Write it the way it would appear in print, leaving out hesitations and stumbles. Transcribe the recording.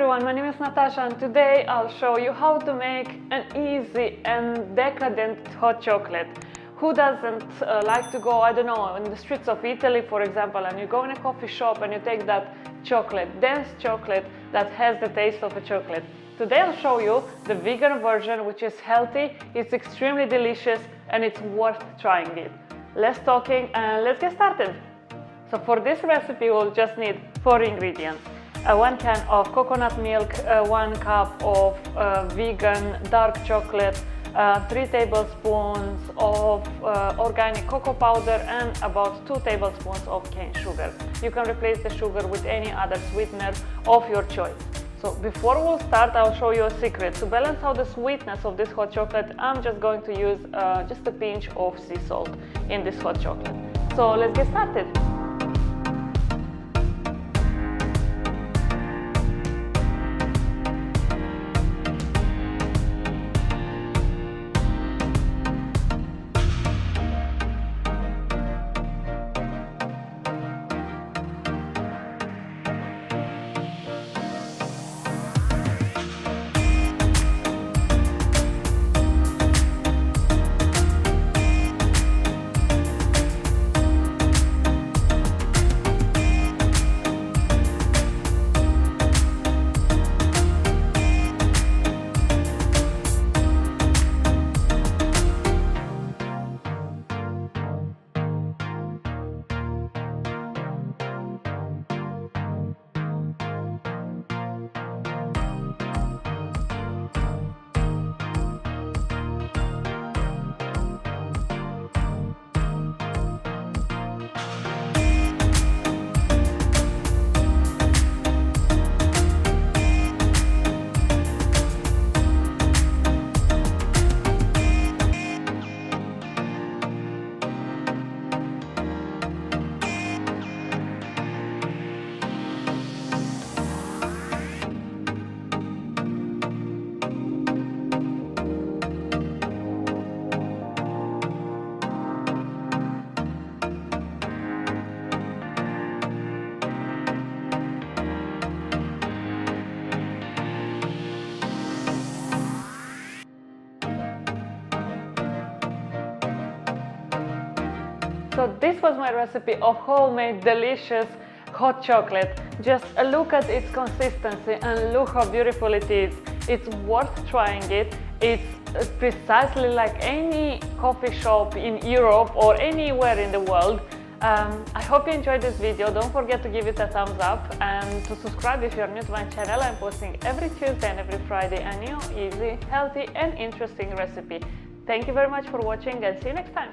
everyone, my name is Natasha and today I'll show you how to make an easy and decadent hot chocolate. Who doesn't like to go, I don't know, in the streets of Italy, for example, and you go in a coffee shop and you take that chocolate, dense chocolate that has the taste of a chocolate. Today I'll show you the vegan version, which is healthy, it's extremely delicious and it's worth trying it. Less talking and let's get started. So for this recipe we'll just need 4 ingredients. 1 can of coconut milk, 1 cup of vegan dark chocolate, 3 tablespoons of organic cocoa powder and about 2 tablespoons of cane sugar. You can replace the sugar with any other sweetener of your choice. So before we'll start, I'll show you a secret. To balance out the sweetness of this hot chocolate, I'm just going to use just a pinch of sea salt in this hot chocolate. So let's get started. So this was my recipe of homemade delicious hot chocolate. Just look at its consistency and look how beautiful it is. It's worth trying it. It's precisely like any coffee shop in Europe or anywhere in the world. I hope you enjoyed this video. Don't forget to give it a thumbs up and to subscribe if you're new to my channel. I'm posting every Tuesday and every Friday a new, easy, healthy and interesting recipe. Thank you very much for watching and see you next time.